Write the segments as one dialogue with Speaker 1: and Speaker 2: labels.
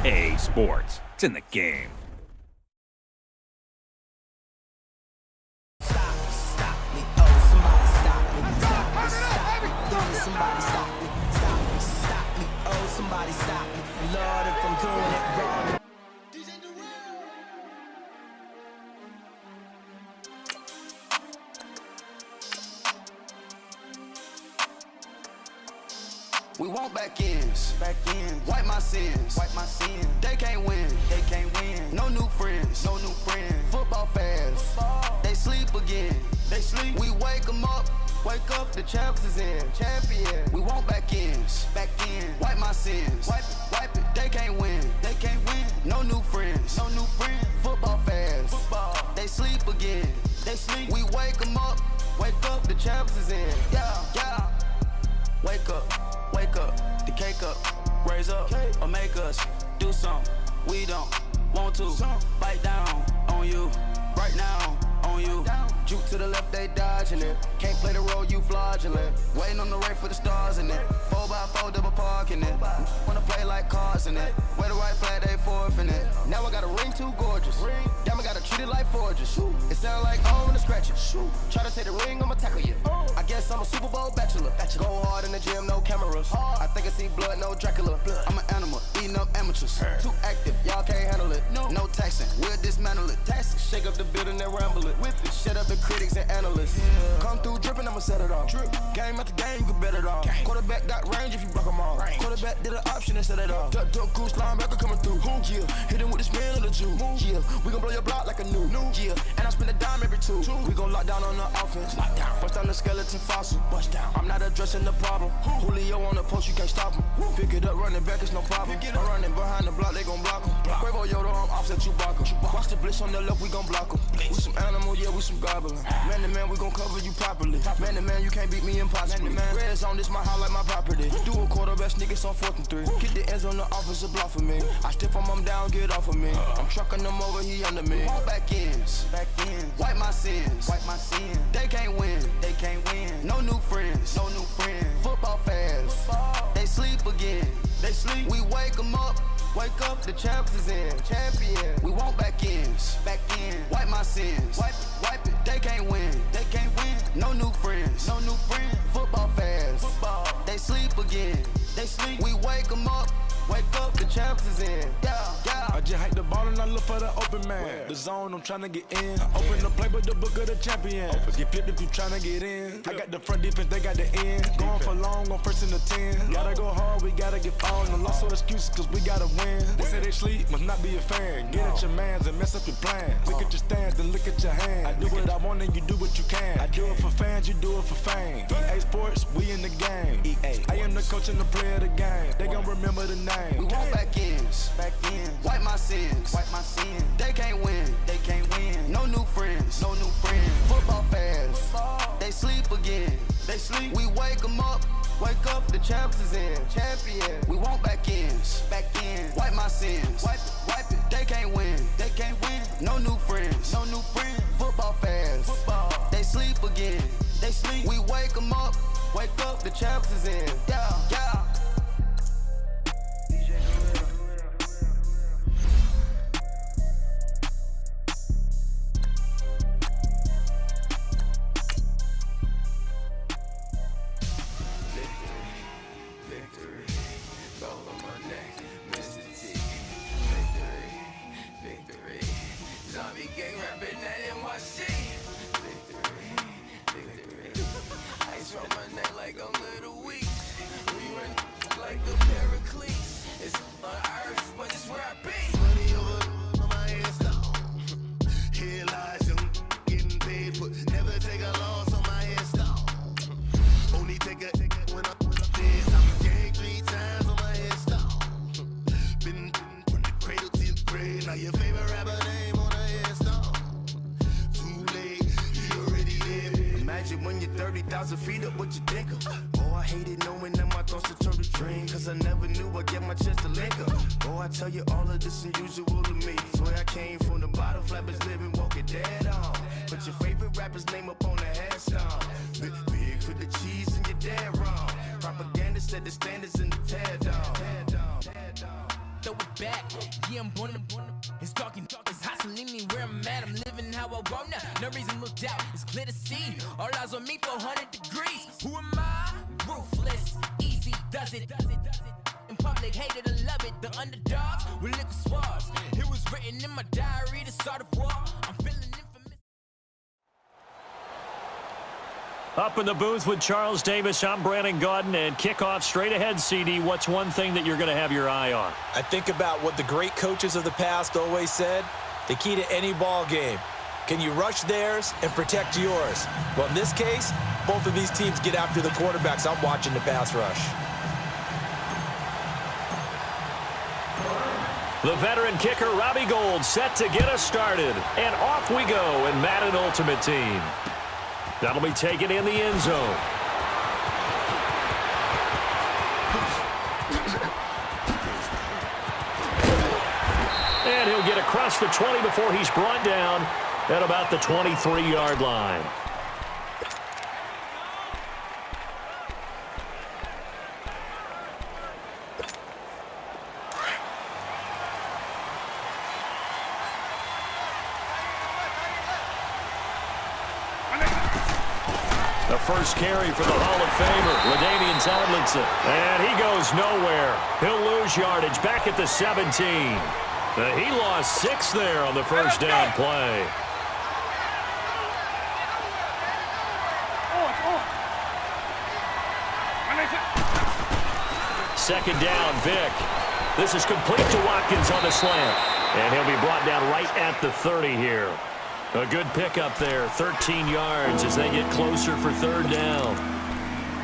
Speaker 1: EA Sports. It's in the game.
Speaker 2: Somebody stop me, Lord, if I'm doing it wrong.
Speaker 3: We want back ends, wipe my sins, They can't win, No new friends, Football fans, they sleep again, We wake 'em up, the champs is in, champion. We want back ends, wipe my sins, wipe it. They can't win, No new friends, Football fans, they sleep again, We wake 'em up, the champs is in, yeah. Wake up, the cake up, raise up, or make us do something we don't want to. Bite down on you, right now on you. Juke to the left, they dodging it. Can't play the role, you fraudulent. Waiting on the rain for the stars in it. 4x4 double parking it. Wanna play like cars in it. Wear the white flag, they forfeit it. Now I got a ring too gorgeous. Damn, I gotta treat it like forges. It sound like oh, when I scratch it. Try to take the ring, I'ma tackle you. I guess I'm a Super Bowl bachelor. Go hard in the gym, no cameras. I think I see blood, no Dracula. I'm an animal, eating up amateurs. Too active, y'all can't handle it. No taxing, we'll dismantle it. Shake up the building and ramble it. Whip it, shut up the critics and analysts. Come through dripping, I'ma set it off. Game after game, you can bet it off. Quarterback got range if you block 'em off. Quarterback did an option and set it off. Duck goose linebacker coming through. Yeah, hit him with the spin of the Jew. Yeah, we gon' blow your block like a new. Yeah, and I spend a dime every two. We gon' lock down on the offense. Bust down the skeleton fossil. I'm not addressing the problem. Julio on the post, you can't stop him. Pick it up, running back, it's no problem. I'm running behind the block, they gon' block him. Quavo Yoda, I'm offset, you block him. Watch the blitz on the left, we gon' block him. We some animal, yeah, we some goblin. Man to man, we gon' cover you properly. Man to man, you can't beat me impossibly. Red zone, this my house like my property. Do a quarterback sneak, it's on 4th and 3. Get the ends on the offensive block for me. I stiff him, I'm down, get off of me. I'm trucking them over, he under me. Back ends, wipe my sins, They can't win, No new friends, Football fans, they sleep again, We wake 'em up, the champs is in, champion. We want back ends, wipe my sins, wipe it. They can't win, No new friends, Football fans, they sleep again, We wake 'em up, the champs is in, yeah.
Speaker 4: I just hike the ball and I look for the open man. The zone, I'm tryna get in. Open the playbook, the book of the champion. Get flipped if you tryna get in. I got the front defense, they got the end. Going for long, on 1st and 10. Gotta go hard, we gotta get all. No loss or excuses, cause we gotta win. They say they sleep, must not be a fan. Get at your mans and mess up your plans. Look at your stands and look at your hands. I do what I want and you do what you can. I do it for fans, you do it for fame. EA Sports, we in the game. I am the coach and the player of the game. They gon' remember the name.
Speaker 3: We want back ends, wipe my sins, They can't win, No new friends, Football fans, they sleep again, We wake 'em up, the champs is in, champion. We want back ends, wipe my sins, wipe it. They can't win, No new friends, Football fans, they sleep again, We wake 'em up, the champs is in, yeah.
Speaker 5: When you're 30,000 feet up, what you think of? Oh, I hated knowing that my thoughts would turn to dream. Cause I never knew I'd get my chance to link up. Oh, I tell you all of this unusual to me. Swear I came from the bottom, flappers living, walking dead on. Put your favorite rapper's name up on the headstone. Big for the cheese and you're dead wrong. Propaganda set the standards in the tear down. Throw it
Speaker 2: back. Yeah, I'm born to. It's talking, it's hustling me where I'm at. I'm living how I want now. No reason to doubt. It's clear to see. All eyes on me, 400 degrees. Who am I? Ruthless, easy, does it. In public, hate it or love it. The underdogs with liquor swabs. It was written in my diary to start a war. I'm feeling infamous.
Speaker 6: Up in the booth with Charles Davis, I'm Brandon Gaudin, and kickoff straight ahead, CD. What's one thing that you're going to have your eye on?
Speaker 7: I think about what the great coaches of the past always said. The key to any ball game. Can you rush theirs and protect yours? Well, in this case, both of these teams get after the quarterbacks. I'm watching the pass rush.
Speaker 6: The veteran kicker, Robbie Gould, set to get us started. And off we go in Madden Ultimate Team. That'll be taken in the end zone. And he'll get across the 20 before he's brought down at about the 23-yard line. The first carry for the Hall of Famer, LaDainian Tomlinson. And he goes nowhere. He'll lose yardage back at the 17. He lost 6 there on the first down play. Second down, Vick. This is complete to Watkins on the slant. And he'll be brought down right at the 30 here. A good pickup there, 13 yards as they get closer for third down.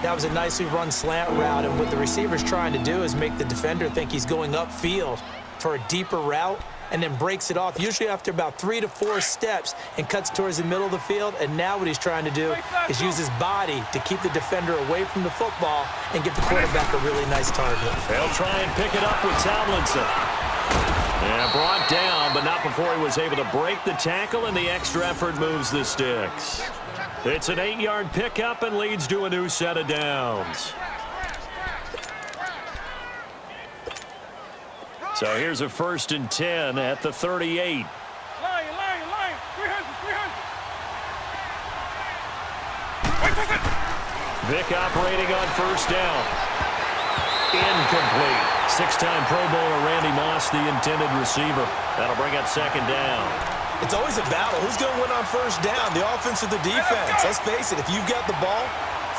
Speaker 7: That was a nicely run slant route, and what the receiver's trying to do is make the defender think he's going upfield for a deeper route and then breaks it off, usually after about 3 to 4 steps, and cuts towards the middle of the field. And now what he's trying to do is use his body to keep the defender away from the football and give the quarterback a really nice target.
Speaker 6: They'll try and pick it up with Tomlinson. And brought down, but not before he was able to break the tackle, and the extra effort moves the sticks. It's an 8-yard pickup and leads to a new set of downs. So here's a 1st and 10 at the 38.
Speaker 8: Lion, 300.
Speaker 6: Vick operating on first down. Incomplete. 6-time Pro Bowler Randy Moss, the intended receiver. That'll bring up second down.
Speaker 7: It's always a battle. Who's going to win on first down, the offense or the defense? Let's face it, if you've got the ball,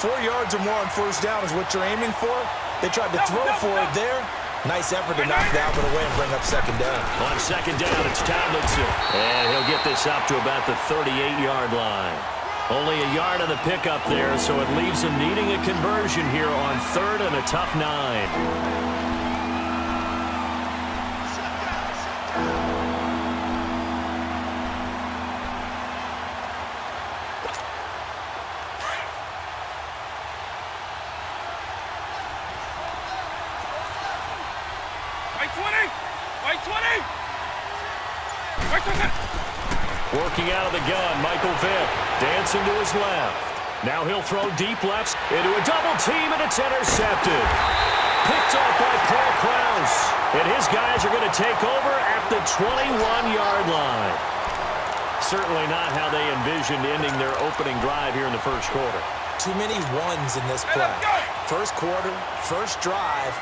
Speaker 7: 4 yards or more on first down is what you're aiming for. They tried to throw for it there. Nice effort to knock that one away and bring up second down.
Speaker 6: On second down, it's Tomlinson. And he'll get this up to about the 38-yard line. Only a yard on the pickup there, so it leaves him needing a conversion here on 3rd and a tough 9. Working out of the gun, Michael Vick dancing to his left. Now he'll throw deep left into a double team, and it's intercepted. Picked off by Paul Krause. And his guys are going to take over at the 21-yard line. Certainly not how they envisioned ending their opening drive here in the first quarter.
Speaker 7: Too many ones in this play. First quarter, first drive,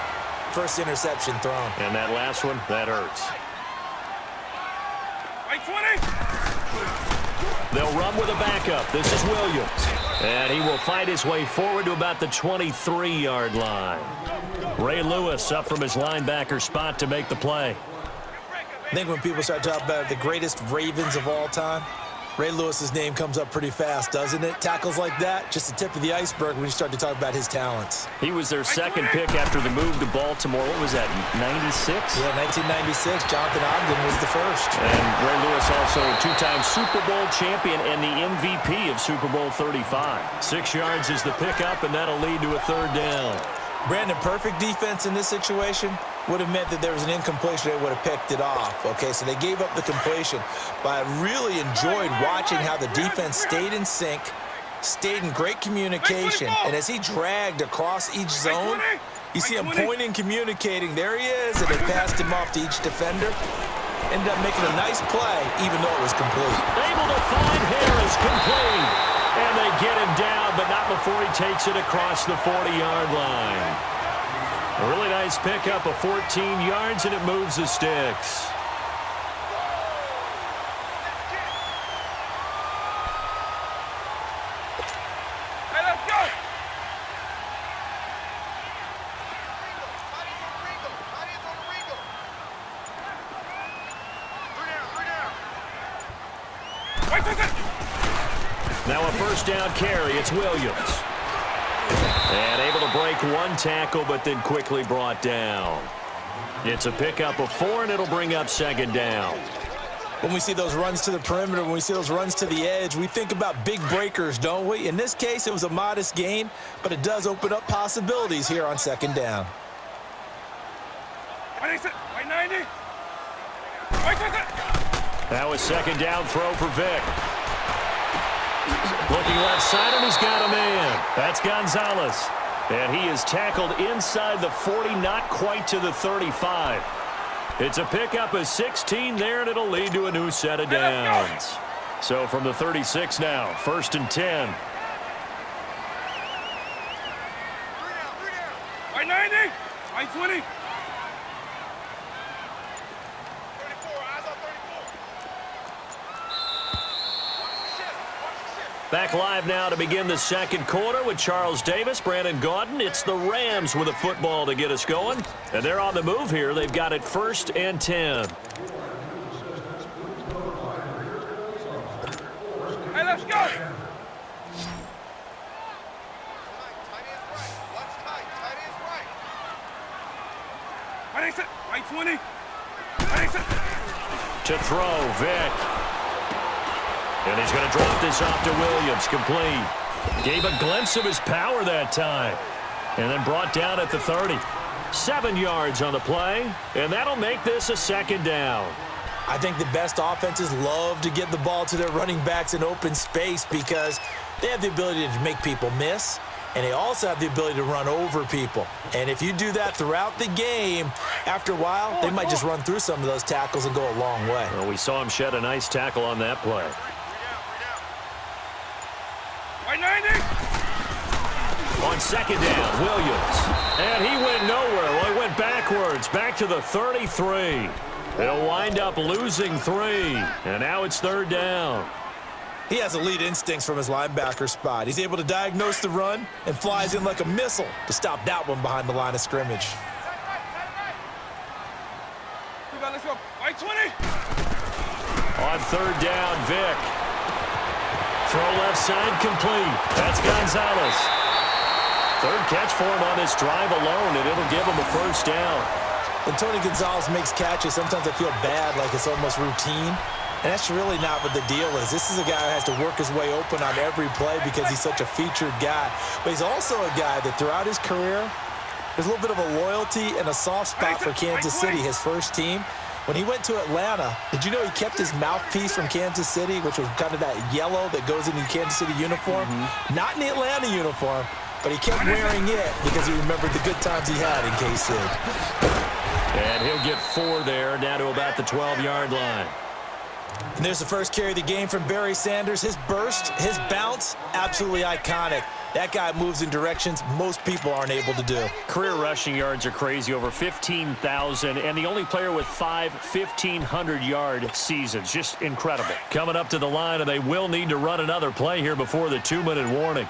Speaker 7: first interception thrown.
Speaker 6: And that last one, that hurts. They'll run with a backup. This is Williams. And he will fight his way forward to about the 23-yard line. Ray Lewis up from his linebacker spot to make the play.
Speaker 7: I think when people start talking about the greatest Ravens of all time, Ray Lewis's name comes up pretty fast, doesn't it? Tackles like that, just the tip of the iceberg when you start to talk about his talents.
Speaker 6: He was their second pick after the move to Baltimore. What was that, 96?
Speaker 7: Yeah, 1996. Jonathan Ogden was the first.
Speaker 6: And Ray Lewis also a 2-time Super Bowl champion and the MVP of Super Bowl 35. 6 yards is the pickup, and that'll lead to a third down.
Speaker 7: Brandon, perfect defense in this situation would have meant that there was an incompletion. They would have picked it off. Okay, so they gave up the completion. But I really enjoyed watching how the defense stayed in sync, stayed in great communication, and as he dragged across each zone, You see him pointing, communicating. There he is, and they passed him off to each defender. Ended up making a nice play, even though it was complete.
Speaker 6: Able to find Harris, complete. And they get him down, but not before he takes it across the 40-yard line. A really nice pickup of 14 yards, and it moves the sticks. Now a first down carry. It's Williams. And able to break one tackle, but then quickly brought down. It's a pickup of 4, and it'll bring up second down.
Speaker 7: When we see those runs to the perimeter, when we see those runs to the edge, we think about big breakers, don't we? In this case, it was a modest gain, but it does open up possibilities here on second down.
Speaker 6: That was second down throw for Vic. Looking left side, and he's got a man. That's Gonzalez. And he is tackled inside the 40, not quite to the 35. It's a pickup of 16 there, and it'll lead to a new set of downs. So from the 36 now, 1st and 10.
Speaker 4: Right 90, right 20.
Speaker 6: Back live now to begin the second quarter with Charles Davis, Brandon Gaudin. It's the Rams with a football to get us going. And they're on the move here. They've got it 1st and 10.
Speaker 4: Hey, let's go. Right 20.
Speaker 6: To throw, Vic. And he's going to drop this off to Williams, complete. Gave a glimpse of his power that time. And then brought down at the 30. 7 yards on the play, and that'll make this a second down.
Speaker 7: I think the best offenses love to get the ball to their running backs in open space because they have the ability to make people miss, and they also have the ability to run over people. And if you do that throughout the game, after a while, they might just run through some of those tackles and go a long way.
Speaker 6: Well, we saw him shed a nice tackle on that play. On second down, Williams. And he went nowhere. Well, he went backwards, back to the 33. They'll wind up losing 3. And now it's 3rd down.
Speaker 7: He has elite instincts from his linebacker spot. He's able to diagnose the run and flies in like a missile to stop that one behind the line of scrimmage.
Speaker 4: Let's go. Right 20.
Speaker 6: On 3rd down, Vic. Throw left side, complete. That's Gonzalez. 3rd catch for him on this drive alone, and it'll give him a first down.
Speaker 7: When Tony Gonzalez makes catches, sometimes I feel bad, like it's almost routine. And that's really not what the deal is. This is a guy who has to work his way open on every play because he's such a featured guy. But he's also a guy that throughout his career, there's a little bit of a loyalty and a soft spot for Kansas City, his first team. When he went to Atlanta, did you know he kept his mouthpiece from Kansas City, which was kind of that yellow that goes into the Kansas City uniform? Not in the Atlanta uniform, but he kept wearing it because he remembered the good times he had in KC.
Speaker 6: And he'll get 4 there, down to about the 12-yard line.
Speaker 7: And there's the first carry of the game from Barry Sanders. His burst, his bounce, absolutely iconic. That guy moves in directions most people aren't able to do.
Speaker 6: Career rushing yards are crazy, over 15,000, and the only player with 5 1,500-yard seasons. Just incredible. Coming up to the line, and they will need to run another play here before the 2-minute warning.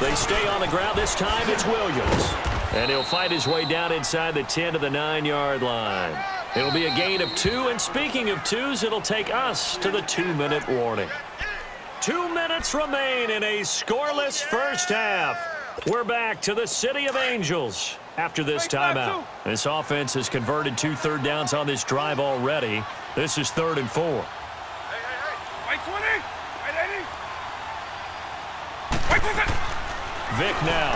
Speaker 6: They stay on the ground. This time it's Williams. And he'll fight his way down inside the 10 to the 9-yard line. It'll be a gain of 2, and speaking of 2s, it'll take us to the 2-minute warning. 2 minutes remain in a scoreless first half. We're back to the City of Angels after this timeout. This offense has converted 2 third downs on this drive already. This is 3rd and 4.
Speaker 4: Right 20. Right 80. Right 20.
Speaker 6: Vic now.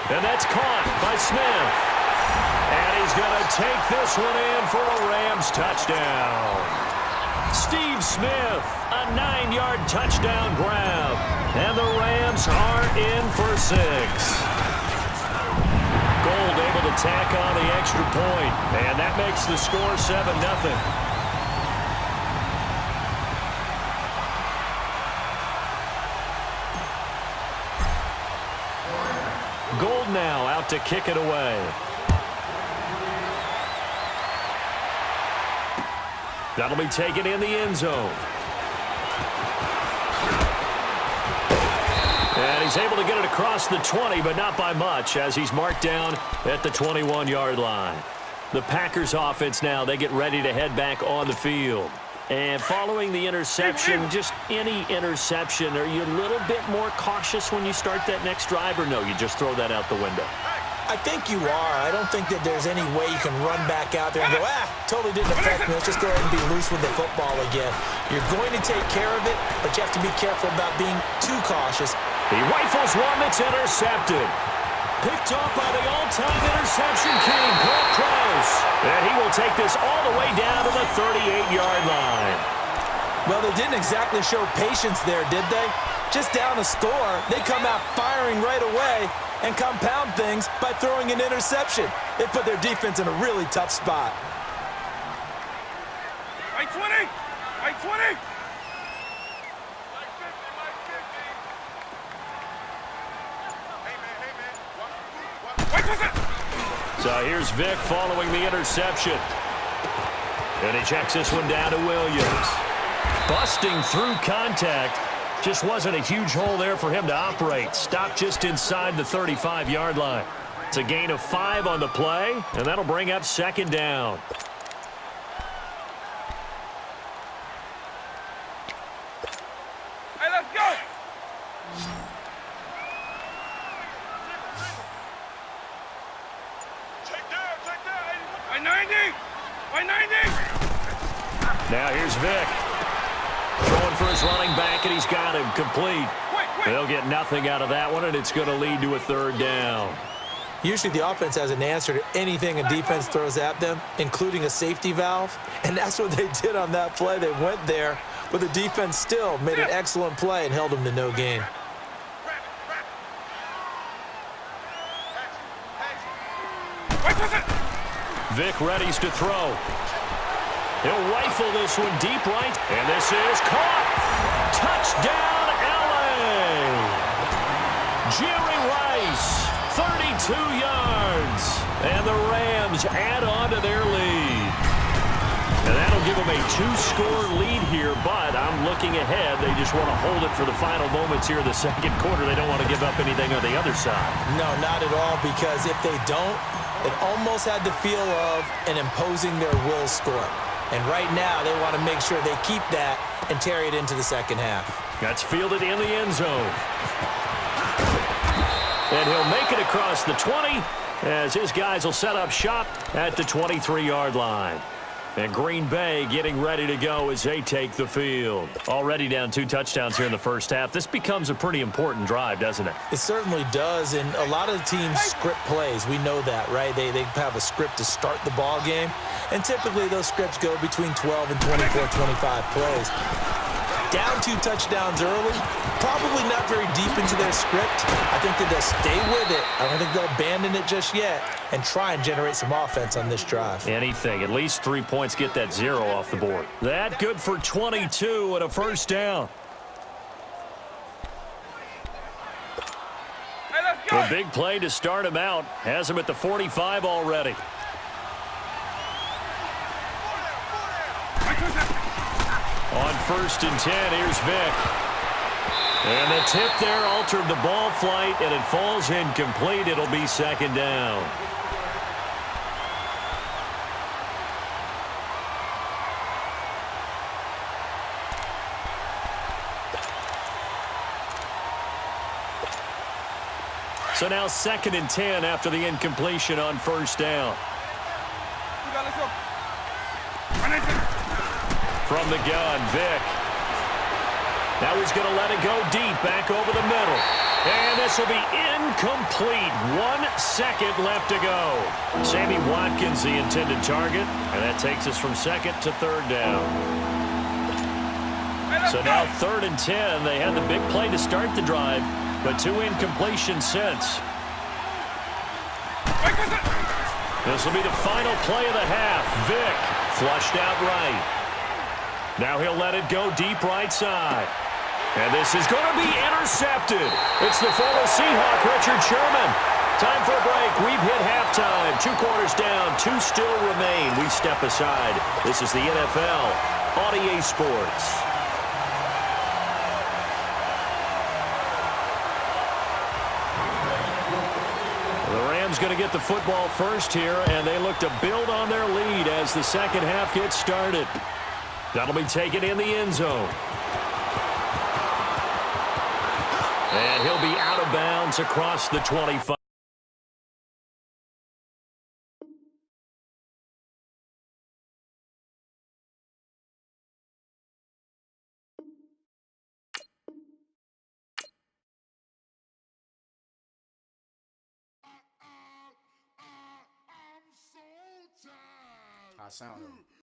Speaker 6: And that's caught by Smith. And he's going to take this one in for a Rams touchdown. Steve Smith, a 9-yard touchdown grab. And the Rams are in for 6. Gold able to tack on the extra point. And that makes the score 7-0. Gold now out to kick it away. That'll be taken in the end zone. And he's able to get it across the 20, but not by much, as he's marked down at the 21-yard line. The Packers offense now, they get ready to head back on the field. And following the interception, just any interception, are you a little bit more cautious when you start that next drive, or no, you just throw that out the window?
Speaker 7: I think you are. I don't think that there's any way you can run back out there and go, totally didn't affect me. Let's just go ahead and be loose with the football again. You're going to take care of it, but you have to be careful about being too cautious.
Speaker 6: He rifles one that's intercepted. Picked off by the all-time interception king, Paul Krause. And he will take this all the way down to the 38-yard line.
Speaker 7: Well, they didn't exactly show patience there, did they? Just down a score, they come out firing right away and compound things by throwing an interception. They put their defense in a really tough spot.
Speaker 8: Right 20! Right 20!
Speaker 6: So here's Vic following the interception. And he checks this one down to Williams. Busting through contact. Just wasn't a huge hole there for him to operate. Stopped just inside the 35-yard line. It's a gain of 5 on the play, and that'll bring up second down.
Speaker 8: Hey, let's go! Take down! By 90! By 90!
Speaker 6: Now here's Vic. Throwing for his running back, and he's got him complete. They'll get nothing out of that one, and it's going to lead to a third down.
Speaker 7: Usually the offense has an answer to anything a defense throws at them, including a safety valve, and that's what they did on that play. They went there, but the defense still made an excellent play and held them to no gain.
Speaker 6: Vic readies to throw. He'll rifle this one deep right, and this is caught. Touchdown, L.A. Jerry Rice, 32 yards, and the Rams add on to their lead. And that'll give them a 2-score lead here, but I'm looking ahead. They just want to hold it for the final moments here in the second quarter. They don't want to give up anything on the other side.
Speaker 7: No, not at all, because if they don't, it almost had the feel of an imposing their will score. And right now, they want to make sure they keep that and carry it into the second half.
Speaker 6: That's fielded in the end zone. And he'll make it across the 20 as his guys will set up shop at the 23-yard line. And Green Bay getting ready to go as they take the field. Already down 2 touchdowns here in the first half. This becomes a pretty important drive, doesn't it?
Speaker 7: It certainly does, and a lot of the teams script plays. We know that, right? They have a script to start the ball game, and typically those scripts go between 12 and 24, 25 plays. Down 2 touchdowns early, probably not very deep into their script. I think that they'll stay with it. I don't think they'll abandon it just yet and try and generate some offense on this drive.
Speaker 6: Anything. At least 3 points, get that 0 off the board. That good for 22 and a first down.
Speaker 8: Hey, let's go!
Speaker 6: A big play to start him out. Has him at the 45 already. On 1st and 10, here's Vic. And the tip there altered the ball flight, and it falls incomplete. It'll be second down. So now 2nd and 10 after the incompletion on 1st down.
Speaker 8: Let's go.
Speaker 6: From the gun, Vic. Now he's going to let it go deep, back over the middle. And this will be incomplete. 1 second left to go. Sammy Watkins, the intended target. And that takes us from 2nd to 3rd down. So now 3rd and 10. They had the big play to start the drive, but 2 incompletions since. This will be the final play of the half. Vick flushed out right. Now he'll let it go deep right side. And this is going to be intercepted. It's the former Seahawk, Richard Sherman. Time for a break. We've hit halftime. 2 quarters down. 2 still remain. We step aside. This is the NFL on EA Sports. The Rams going to get the football first here, and they look to build on their lead as the second half gets started. That'll be taken in the end zone. And he'll be out of bounds across the 25.
Speaker 9: I sound